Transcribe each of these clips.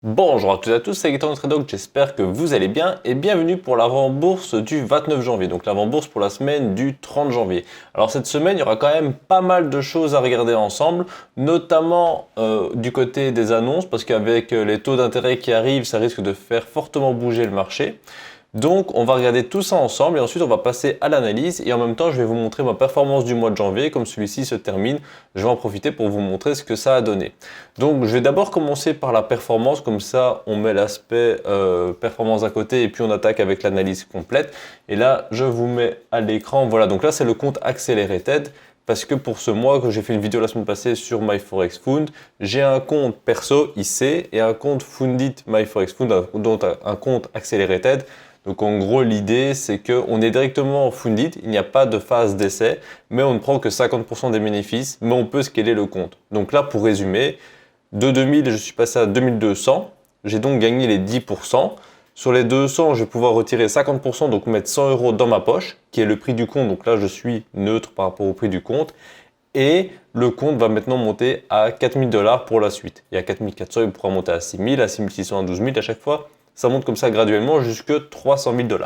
Bonjour à toutes et à tous, c'est Gaëtan Trader, j'espère que vous allez bien et bienvenue pour l'avant-bourse du 29 janvier, donc l'avant-bourse pour la semaine du 30 janvier. Alors cette semaine, il y aura quand même pas mal de choses à regarder ensemble, notamment du côté des annonces, parce qu'avec les taux d'intérêt qui arrivent, ça risque de faire fortement bouger le marché. Donc on va regarder tout ça ensemble et ensuite on va passer à l'analyse et en même temps je vais vous montrer ma performance du mois de janvier. Comme celui-ci se termine, je vais en profiter pour vous montrer ce que ça a donné. Donc je vais d'abord commencer par la performance, comme ça on met l'aspect performance à côté et puis on attaque avec l'analyse complète. Et là je vous mets à l'écran, voilà, donc là c'est le compte Accelerated. Parce que pour ce mois, que j'ai fait une vidéo la semaine passée sur MyForexFund, j'ai un compte perso IC et un compte Fundit MyForexFund, dont un compte Accelerated. Donc en gros, l'idée, c'est qu'on est directement fundit, il n'y a pas de phase d'essai, mais on ne prend que 50% des bénéfices, mais on peut scaler le compte. Donc là, pour résumer, de 2000, je suis passé à 2200, j'ai donc gagné les 10%. Sur les 200, je vais pouvoir retirer 50%, donc mettre 100 euros dans ma poche, qui est le prix du compte. Donc là, je suis neutre par rapport au prix du compte. Et le compte va maintenant monter à 4000 $ pour la suite. Et à 4400, il pourra monter à 6000, à 6600, à 12 000 à chaque fois. Ça monte comme ça graduellement jusque 300 000 $.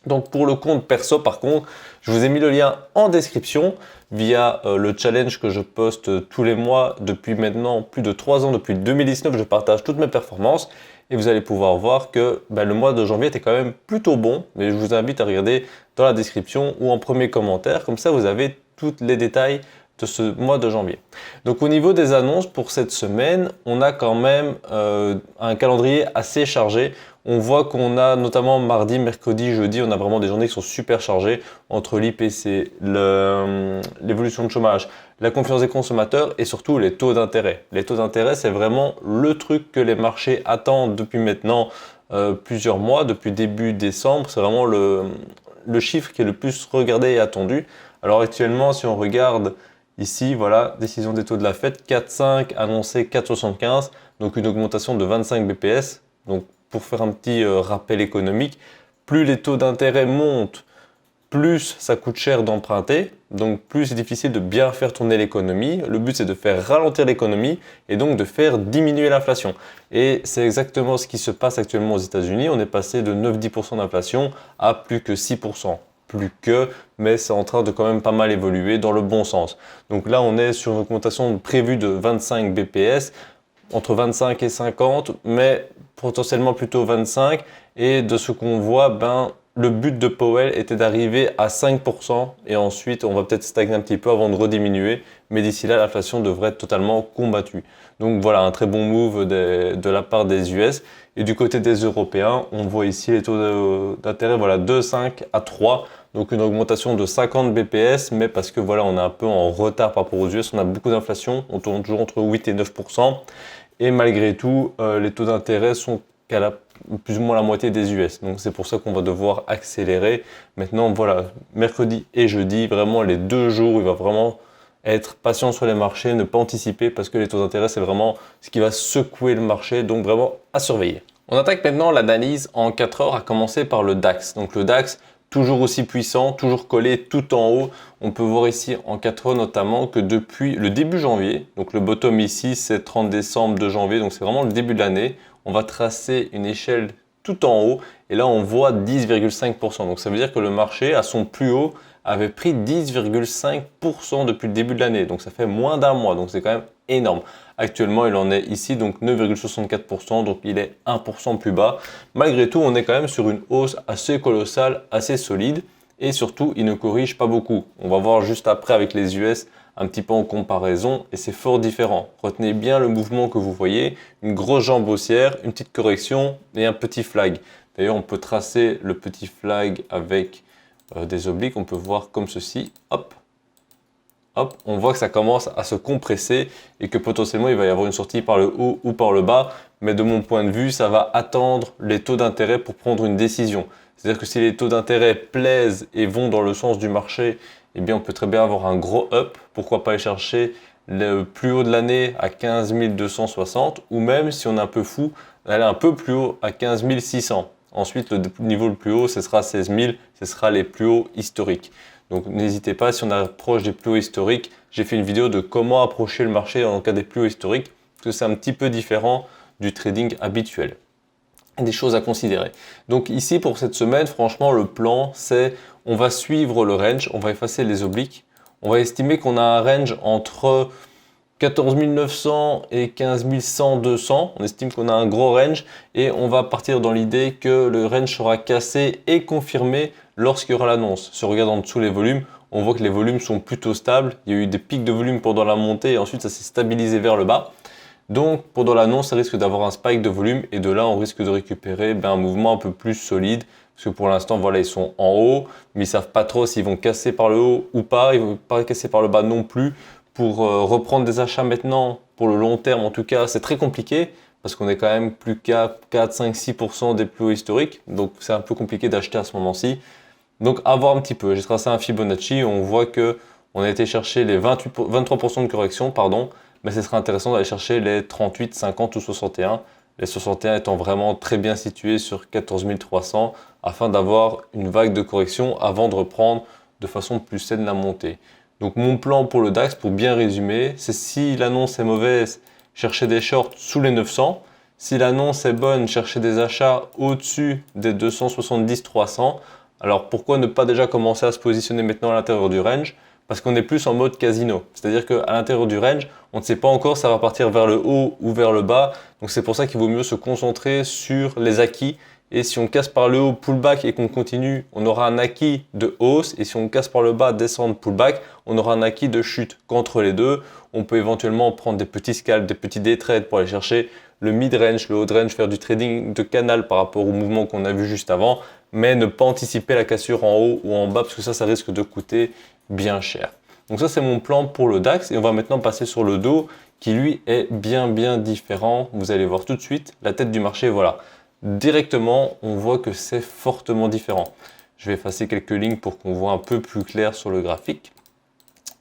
Donc pour le compte perso, par contre, je vous ai mis le lien en description via le challenge que je poste tous les mois depuis maintenant plus de 3 ans. Depuis 2019, je partage toutes mes performances et vous allez pouvoir voir que le mois de janvier était quand même plutôt bon. Mais je vous invite à regarder dans la description ou en premier commentaire. Comme ça, vous avez tous les détails de ce mois de janvier. Donc au niveau des annonces pour cette semaine, on a quand même un calendrier assez chargé. On voit qu'on a notamment mardi, mercredi, jeudi, on a vraiment des journées qui sont super chargées entre l'IPC, l'évolution de chômage, la confiance des consommateurs et surtout les taux d'intérêt. Les taux d'intérêt, c'est vraiment le truc que les marchés attendent depuis maintenant plusieurs mois, depuis début décembre. C'est vraiment le chiffre qui est le plus regardé et attendu. Alors actuellement, si on regarde ici, voilà, décision des taux de la Fed, 4,5 annoncé 4,75, donc une augmentation de 25 BPS. Donc pour faire un petit rappel économique, plus les taux d'intérêt montent, plus ça coûte cher d'emprunter, donc plus c'est difficile de bien faire tourner l'économie. Le but c'est de faire ralentir l'économie et donc de faire diminuer l'inflation. Et c'est exactement ce qui se passe actuellement aux États-Unis. On est passé de 9-10% d'inflation à plus que 6%. Plus que, mais c'est en train de quand même pas mal évoluer dans le bon sens. Donc là, on est sur une augmentation prévue de 25 BPS, entre 25 et 50, mais potentiellement plutôt 25. Et de ce qu'on voit, le but de Powell était d'arriver à 5% et ensuite on va peut-être stagner un petit peu avant de rediminuer, mais d'ici là l'inflation devrait être totalement combattue. Donc voilà, un très bon move de la part des US. Et du côté des Européens, on voit ici les taux d'intérêt, voilà, 2,5 à 3. Donc une augmentation de 50 BPS, mais parce que voilà, on est un peu en retard par rapport aux US, on a beaucoup d'inflation, on tourne toujours entre 8 et 9%. Et malgré tout, les taux d'intérêt sont qu'à plus ou moins la moitié des US. Donc c'est pour ça qu'on va devoir accélérer. Maintenant, voilà, mercredi et jeudi, vraiment les 2 jours où il va vraiment être patient sur les marchés, ne pas anticiper parce que les taux d'intérêt, c'est vraiment ce qui va secouer le marché. Donc vraiment à surveiller. On attaque maintenant l'analyse en 4 heures, à commencer par le DAX. Donc le DAX, toujours aussi puissant, toujours collé tout en haut. On peut voir ici en 4 heures notamment que depuis le début janvier, donc le bottom ici c'est 30 décembre de janvier, donc c'est vraiment le début de l'année. On va tracer une échelle tout en haut et là on voit 10,5%. Donc ça veut dire que le marché à son plus haut avait pris 10,5% depuis le début de l'année. Donc ça fait moins d'un mois, donc c'est quand même énorme. Actuellement, il en est ici, donc 9,64%, donc il est 1% plus bas. Malgré tout, on est quand même sur une hausse assez colossale, assez solide. Et surtout, il ne corrige pas beaucoup. On va voir juste après avec les US un petit peu en comparaison et c'est fort différent. Retenez bien le mouvement que vous voyez, une grosse jambe haussière, une petite correction et un petit flag. D'ailleurs, on peut tracer le petit flag avec des obliques, on peut voir comme ceci, hop, hop, on voit que ça commence à se compresser et que potentiellement il va y avoir une sortie par le haut ou par le bas. Mais de mon point de vue, ça va attendre les taux d'intérêt pour prendre une décision. C'est-à-dire que si les taux d'intérêt plaisent et vont dans le sens du marché, eh bien on peut très bien avoir un gros up. Pourquoi pas aller chercher le plus haut de l'année à 15 260 ou même si on est un peu fou, aller un peu plus haut à 15 600. Ensuite, le niveau le plus haut, ce sera 16 000, ce sera les plus hauts historiques. Donc n'hésitez pas, si on approche des plus hauts historiques, j'ai fait une vidéo de comment approcher le marché en cas des plus hauts historiques, parce que c'est un petit peu différent du trading habituel. Des choses à considérer. Donc ici pour cette semaine, franchement le plan c'est on va suivre le range, on va effacer les obliques, on va estimer qu'on a un range entre 14 900 et 15 100, 200, on estime qu'on a un gros range et on va partir dans l'idée que le range sera cassé et confirmé lorsqu'il y aura l'annonce. Si on regarde en dessous les volumes, on voit que les volumes sont plutôt stables, il y a eu des pics de volume pendant la montée et ensuite ça s'est stabilisé vers le bas. Donc pendant l'annonce, ça risque d'avoir un spike de volume et de là on risque de récupérer un mouvement un peu plus solide parce que pour l'instant voilà ils sont en haut mais ils savent pas trop s'ils vont casser par le haut ou pas, ils vont pas casser par le bas non plus. Pour reprendre des achats maintenant, pour le long terme en tout cas, c'est très compliqué parce qu'on est quand même plus qu'à 4, 5, 6% des plus hauts historiques donc c'est un peu compliqué d'acheter à ce moment-ci. Donc à voir un petit peu, j'ai tracé un Fibonacci, on voit que on a été chercher les 23% de correction, pardon, mais ce serait intéressant d'aller chercher les 38, 50 ou 61. Les 61 étant vraiment très bien situés sur 14 300 afin d'avoir une vague de correction avant de reprendre de façon plus saine la montée. Donc mon plan pour le DAX, pour bien résumer, c'est si l'annonce est mauvaise, chercher des shorts sous les 900. Si l'annonce est bonne, chercher des achats au-dessus des 270-300. Alors pourquoi ne pas déjà commencer à se positionner maintenant à l'intérieur du range? Parce qu'on est plus en mode casino. C'est-à-dire qu'à l'intérieur du range, on ne sait pas encore si ça va partir vers le haut ou vers le bas. Donc c'est pour ça qu'il vaut mieux se concentrer sur les acquis. Et si on casse par le haut, pullback et qu'on continue, on aura un acquis de hausse. Et si on casse par le bas, descendre, pullback, on aura un acquis de chute. Qu'entre les deux, on peut éventuellement prendre des petits scalps, des petits day trades pour aller chercher le mid-range, le haut-range, faire du trading de canal par rapport au mouvement qu'on a vu juste avant. Mais ne pas anticiper la cassure en haut ou en bas parce que ça risque de coûter bien cher. Donc ça c'est mon plan pour le DAX et on va maintenant passer sur le dos qui lui est bien différent. Vous allez voir tout de suite la tête du marché, voilà. Directement on voit que c'est fortement différent. Je vais effacer quelques lignes pour qu'on voit un peu plus clair sur le graphique.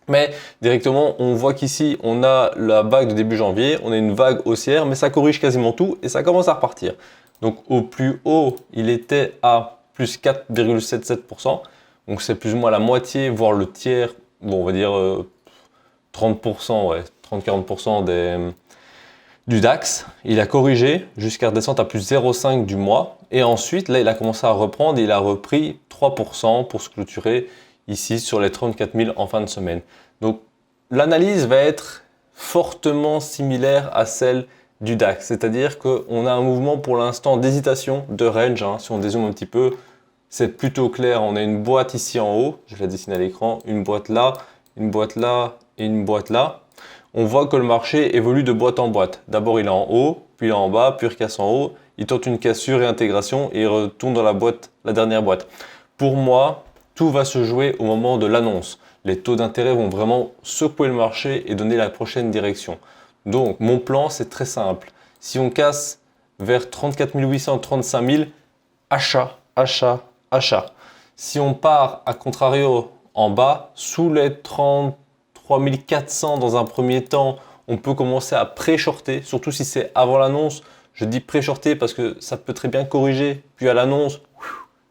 Mais directement on voit qu'ici on a la vague de début janvier, on a une vague haussière mais ça corrige quasiment tout et ça commence à repartir. Donc au plus haut il était à plus 4,77%. Donc c'est plus ou moins la moitié, voire le tiers, bon on va dire 30%, ouais, 30-40% du DAX. Il a corrigé jusqu'à redescendre à plus 0,5 du mois. Et ensuite, là, il a commencé à reprendre et il a repris 3% pour se clôturer ici sur les 34 000 en fin de semaine. Donc l'analyse va être fortement similaire à celle du DAX. C'est-à-dire qu'on a un mouvement pour l'instant d'hésitation, de range, hein, si on dézoome un petit peu. C'est plutôt clair, on a une boîte ici en haut, je la dessine à l'écran, une boîte là et une boîte là. On voit que le marché évolue de boîte en boîte. D'abord il est en haut, puis il est en bas, puis il recasse en haut, il tente une cassure et intégration et il retourne dans la dernière boîte. Pour moi, tout va se jouer au moment de l'annonce. Les taux d'intérêt vont vraiment secouer le marché et donner la prochaine direction. Donc mon plan c'est très simple. Si on casse vers 34 800, 35 000, achat. Si on part à contrario en bas, sous les 33 400 dans un premier temps, on peut commencer à pré-shorter, surtout si c'est avant l'annonce. Je dis pré-shorter parce que ça peut très bien corriger, puis à l'annonce,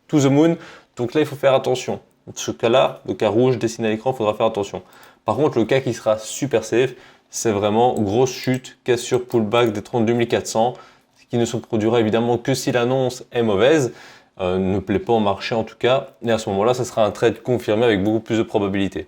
to the moon. Donc là, il faut faire attention. Dans ce cas-là, le cas rouge dessiné à l'écran, il faudra faire attention. Par contre, le cas qui sera super safe, c'est vraiment grosse chute, cassure pullback des 32 400, ce qui ne se produira évidemment que si l'annonce est mauvaise. Ne plaît pas au marché en tout cas, et à ce moment-là, ça sera un trade confirmé avec beaucoup plus de probabilité.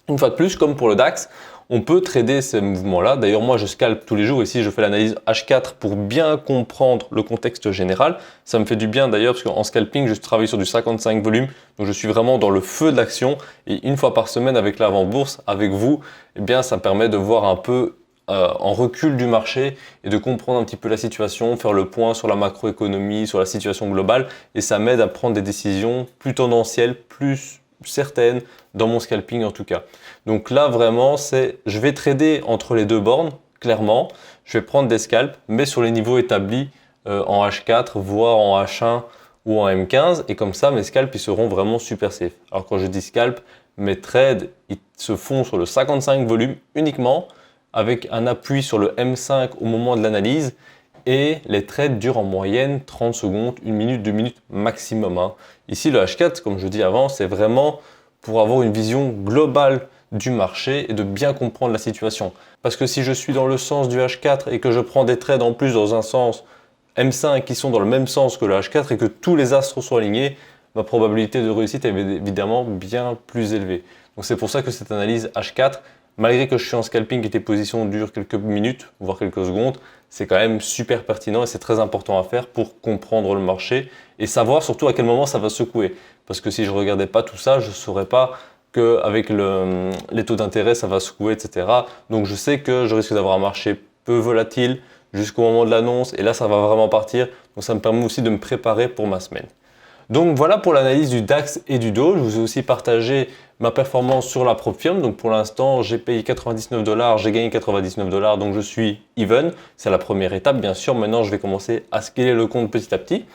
Une fois de plus, comme pour le DAX, on peut trader ces mouvements-là. D'ailleurs, moi, je scalpe tous les jours. Ici, je fais l'analyse H4 pour bien comprendre le contexte général. Ça me fait du bien d'ailleurs, parce qu'en scalping, je travaille sur du 55 volumes. Donc, je suis vraiment dans le feu de l'action. Et une fois par semaine, avec l'avant-bourse, avec vous, eh bien, ça me permet de voir un peu en recul du marché et de comprendre un petit peu la situation, faire le point sur la macroéconomie, sur la situation globale. Et ça m'aide à prendre des décisions plus tendancielles, plus certaines, dans mon scalping en tout cas. Donc là vraiment je vais trader entre les deux bornes, clairement. Je vais prendre des scalps, mais sur les niveaux établis en H4, voire en H1 ou en M15. Et comme ça, mes scalps ils seront vraiment super safe. Alors quand je dis scalp, mes trades ils se font sur le 55 volume uniquement, avec un appui sur le M5 au moment de l'analyse. Et les trades durent en moyenne 30 secondes, 1 minute, 2 minutes maximum. Ici, le H4, comme je dis avant, c'est vraiment pour avoir une vision globale du marché et de bien comprendre la situation. Parce que si je suis dans le sens du H4 et que je prends des trades en plus dans un sens M5 qui sont dans le même sens que le H4 et que tous les astres sont alignés, ma probabilité de réussite est évidemment bien plus élevée. Donc c'est pour ça que cette analyse H4, malgré que je suis en scalping et tes positions durent quelques minutes, voire quelques secondes, c'est quand même super pertinent et c'est très important à faire pour comprendre le marché et savoir surtout à quel moment ça va secouer. Parce que si je ne regardais pas tout ça, je ne saurais pas qu'avec les taux d'intérêt, ça va secouer, etc. Donc je sais que je risque d'avoir un marché peu volatile jusqu'au moment de l'annonce et là, ça va vraiment partir. Donc ça me permet aussi de me préparer pour ma semaine. Donc voilà pour l'analyse du DAX et du Dow. Je vous ai aussi partagé ma performance sur la propre firme. Donc pour l'instant, j'ai payé 99 $, j'ai gagné 99 $, donc je suis even. C'est la première étape, bien sûr. Maintenant, je vais commencer à scaler le compte petit à petit.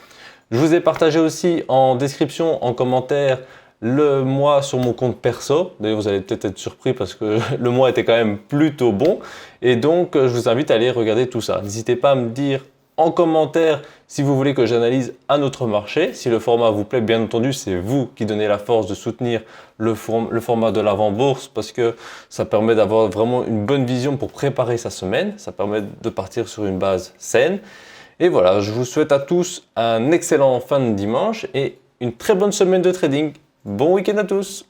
Je vous ai partagé aussi en description, en commentaire, le mois sur mon compte perso. D'ailleurs, vous allez peut-être être surpris parce que le mois était quand même plutôt bon. Et donc, je vous invite à aller regarder tout ça. N'hésitez pas à me dire en commentaire si vous voulez que j'analyse un autre marché. Si le format vous plaît, bien entendu, c'est vous qui donnez la force de soutenir le format de l'avant-bourse parce que ça permet d'avoir vraiment une bonne vision pour préparer sa semaine. Ça permet de partir sur une base saine. Et voilà, je vous souhaite à tous un excellent fin de dimanche et une très bonne semaine de trading. Bon week-end à tous!